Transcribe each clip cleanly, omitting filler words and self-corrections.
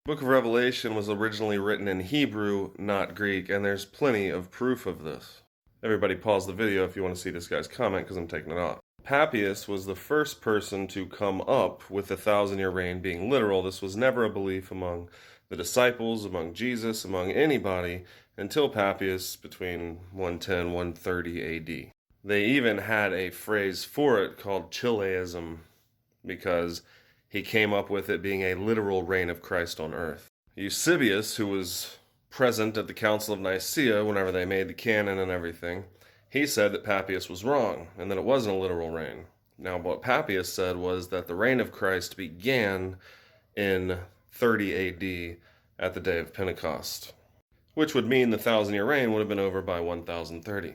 Book of Revelation was originally written in Hebrew, not Greek, and there's plenty of proof of this. Everybody pause the video if you want to see this guy's comment because I'm taking it off. Papias was the first person to come up with the 1,000-year reign being literal. This was never a belief among the disciples, among Jesus, among anybody, until Papias between 110 130 AD. They even had a phrase for it called Chiliasm because he came up with it being a literal reign of Christ on earth. Eusebius, who was present at the Council of Nicaea whenever they made the canon and everything, he said that Papias was wrong and that it wasn't a literal reign. Now, what Papias said was that the reign of Christ began in 30 AD at the day of Pentecost, which would mean the 1,000-year reign would have been over by 1030.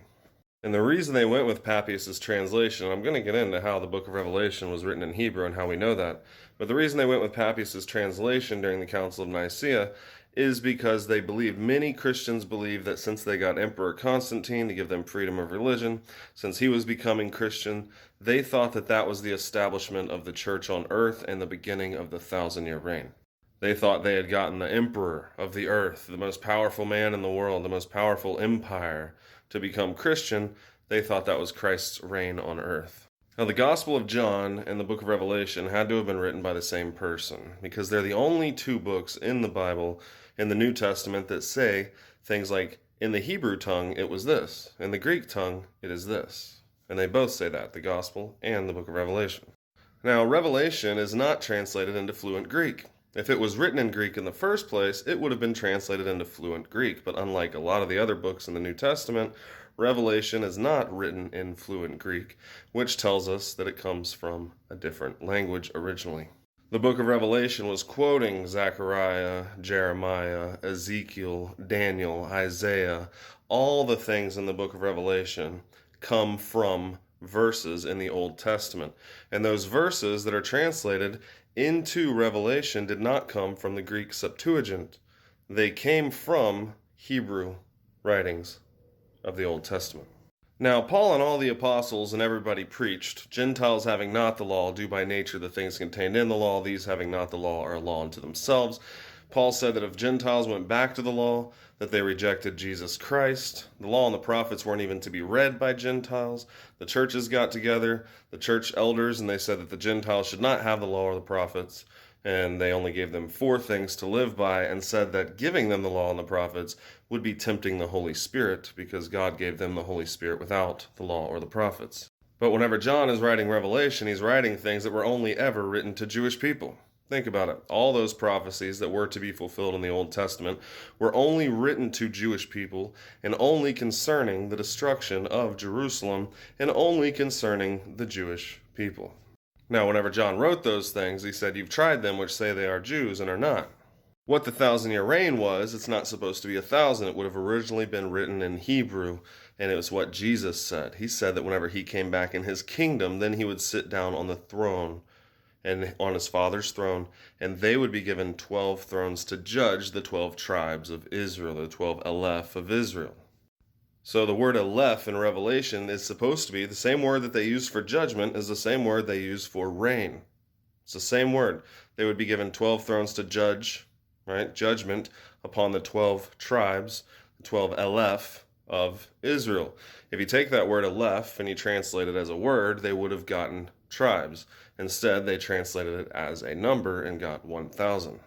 And the reason they went with Papias' translation, I'm going to get into how the book of Revelation was written in Hebrew and how we know that, but the reason they went with Papias' translation during the Council of Nicaea is because they believe, many Christians believe, that since they got Emperor Constantine to give them freedom of religion, since he was becoming Christian, they thought that that was the establishment of the church on earth and the beginning of the 1,000-year reign. They thought they had gotten the emperor of the earth, the most powerful man in the world, the most powerful empire, to become Christian. They thought that was Christ's reign on earth. Now, the Gospel of John and the book of Revelation had to have been written by the same person, because they're the only two books in the Bible, in the New Testament, that say things like, in the Hebrew tongue it was this, in the Greek tongue it is this. And they both say that, the Gospel and the book of Revelation. Now, Revelation is not translated into fluent Greek. If it was written in Greek in the first place, it would have been translated into fluent Greek, but unlike a lot of the other books in the New Testament, Revelation is not written in fluent Greek, which tells us that it comes from a different language originally. The book of Revelation was quoting Zechariah, Jeremiah, Ezekiel, Daniel, Isaiah. All the things in the book of Revelation come from verses in the Old Testament. And those verses that are translated into Revelation did not come from the Greek Septuagint. They came from Hebrew writings of the Old Testament. Now, Paul and all the apostles and everybody preached, Gentiles having not the law do by nature the things contained in the law, these having not the law are a law unto themselves. Paul said that if Gentiles went back to the law, that they rejected Jesus Christ. The law and the prophets weren't even to be read by Gentiles. The churches got together, the church elders, and they said that the Gentiles should not have the law or the prophets, and they only gave them 4 things to live by, and said that giving them the law and the prophets would be tempting the Holy Spirit, because God gave them the Holy Spirit without the law or the prophets. But whenever John is writing Revelation, he's writing things that were only ever written to Jewish people. Think about it. All those prophecies that were to be fulfilled in the Old Testament were only written to Jewish people, and only concerning the destruction of Jerusalem, and only concerning the Jewish people. Now, whenever John wrote those things, he said, "You've tried them which say they are Jews and are not." What the 1,000-year reign was, it's not supposed to be 1,000. It would have originally been written in Hebrew, and it was what Jesus said. He said that whenever he came back in his kingdom, then he would sit down on the throne, and on his Father's throne, and they would be given 12 thrones to judge the 12 tribes of Israel, the 12 Aleph of Israel. So the word Aleph in Revelation is supposed to be the same word that they use for judgment is the same word they use for reign. It's the same word. They would be given 12 thrones to judge, right? Judgment upon the 12 tribes, the 12 Aleph of Israel. If you take that word Aleph and you translate it as a word, they would have gotten tribes. Instead, they translated it as a number and got 1,000.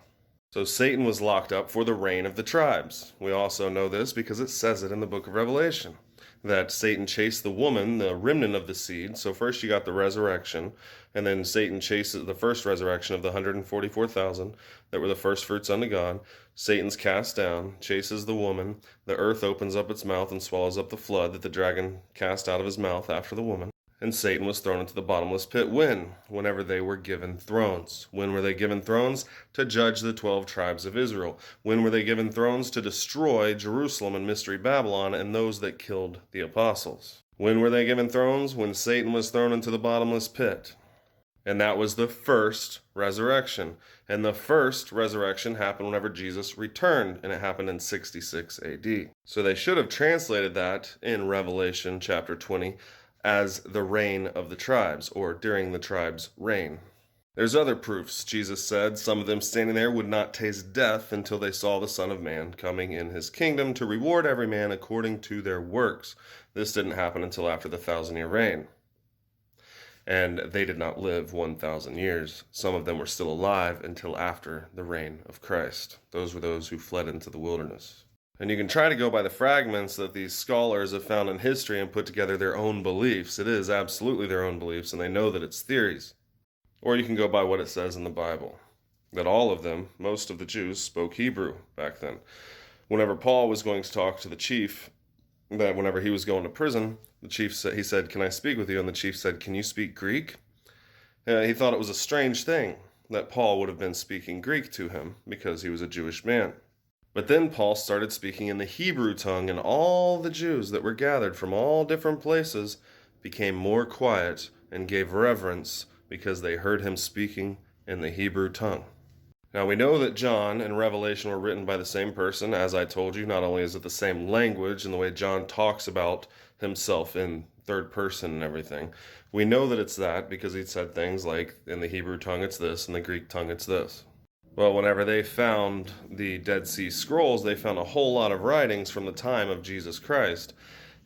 So Satan was locked up for the reign of the tribes. We also know this because it says it in the book of Revelation, that Satan chased the woman, the remnant of the seed. So first you got the resurrection, and then Satan chases the first resurrection of the 144,000 that were the first fruits unto God. Satan's cast down, chases the woman. The earth opens up its mouth and swallows up the flood that the dragon cast out of his mouth after the woman. And Satan was thrown into the bottomless pit. When? Whenever they were given thrones. When were they given thrones? To judge the 12 tribes of Israel. When were they given thrones? To destroy Jerusalem and Mystery Babylon and those that killed the apostles. When were they given thrones? When Satan was thrown into the bottomless pit. And that was the first resurrection. And the first resurrection happened whenever Jesus returned, and it happened in 66 AD. So they should have translated that in Revelation chapter 20 as the reign of the tribes, or during the tribes' reign. There's other proofs, Jesus said. Some of them standing there would not taste death until they saw the Son of Man coming in his kingdom to reward every man according to their works. This didn't happen until after the 1,000-year reign. And they did not live 1,000 years. Some of them were still alive until after the reign of Christ. Those were those who fled into the wilderness. And you can try to go by the fragments that these scholars have found in history and put together their own beliefs. It is absolutely their own beliefs, and they know that it's theories. Or you can go by what it says in the Bible, that all of them, most of the Jews, spoke Hebrew back then. Whenever Paul was going to talk to the chief, that whenever he was going to prison, the chief said, he said, "Can I speak with you?" And the chief said, "Can you speak Greek?" He thought it was a strange thing that Paul would have been speaking Greek to him because he was a Jewish man. But then Paul started speaking in the Hebrew tongue, and all the Jews that were gathered from all different places became more quiet and gave reverence because they heard him speaking in the Hebrew tongue. Now we know that John and Revelation were written by the same person. As I told you, not only is it the same language and the way John talks about himself in third person and everything, we know that it's that because he said things like, in the Hebrew tongue it's this, in the Greek tongue it's this. Well, whenever they found the Dead Sea Scrolls, they found a whole lot of writings from the time of Jesus Christ.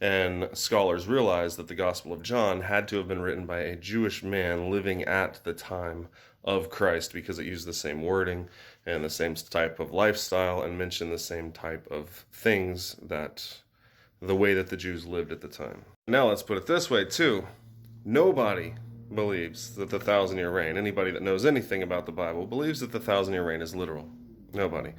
And scholars realized that the Gospel of John had to have been written by a Jewish man living at the time of Christ because it used the same wording and the same type of lifestyle and mentioned the same type of things, that the way that the Jews lived at the time. Now let's put it this way too. Nobody believes that the 1,000-year reign, anybody that knows anything about the Bible, believes that the 1,000-year reign is literal. Nobody.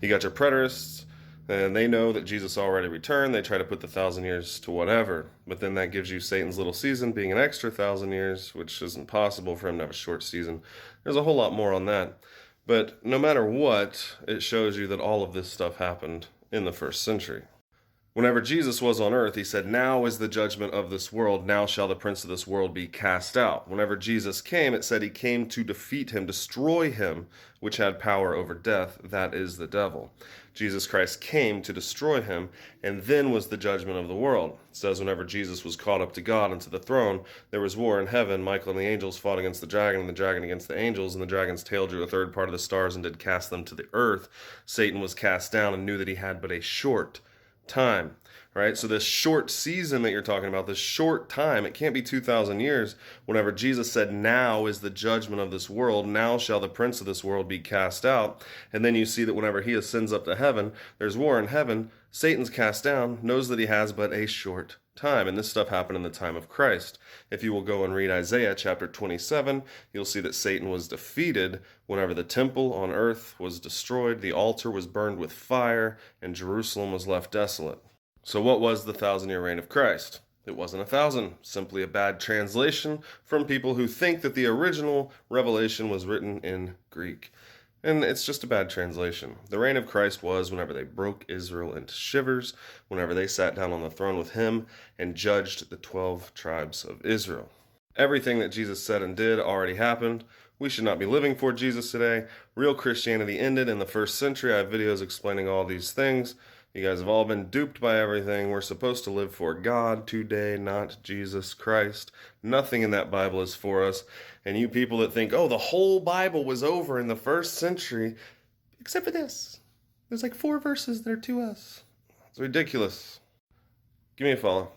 You got your preterists, and they know that Jesus already returned. They try to put the 1,000 years to whatever. But then that gives you Satan's little season being an extra 1,000 years, which isn't possible for him to have a short season. There's a whole lot more on that. But no matter what, it shows you that all of this stuff happened in the first century. Whenever Jesus was on earth, he said, "Now is the judgment of this world. Now shall the prince of this world be cast out." Whenever Jesus came, it said he came to defeat him, destroy him, which had power over death. That is the devil. Jesus Christ came to destroy him, and then was the judgment of the world. It says whenever Jesus was caught up to God and to the throne, there was war in heaven. Michael and the angels fought against the dragon, and the dragon against the angels, and the dragon's tail drew a third part of the stars and did cast them to the earth. Satan was cast down and knew that he had but a short time, right? So this short season that you're talking about, this short time, it can't be 2,000 years. Whenever Jesus said, "Now is the judgment of this world, now shall the prince of this world be cast out." And then you see that whenever he ascends up to heaven, there's war in heaven. Satan's cast down, knows that he has but a short time. And this stuff happened in the time of Christ. If you will go and read Isaiah chapter 27, you'll see that Satan was defeated whenever the temple on earth was destroyed, the altar was burned with fire, and Jerusalem was left desolate. So what was the 1,000-year reign of Christ? It wasn't 1,000, simply a bad translation from people who think that the original Revelation was written in Greek. And it's just a bad translation. The reign of Christ was whenever they broke Israel into shivers, whenever they sat down on the throne with him and judged the 12 tribes of Israel. Everything that Jesus said and did already happened. We should not be living for Jesus today. Real Christianity ended in the first century. I have videos explaining all these things. You guys have all been duped by everything. We're supposed to live for God today, not Jesus Christ. Nothing in that Bible is for us. And you people that think, oh, the whole Bible was over in the first century, except for this. There's like 4 verses that are to us. It's ridiculous. Give me a follow.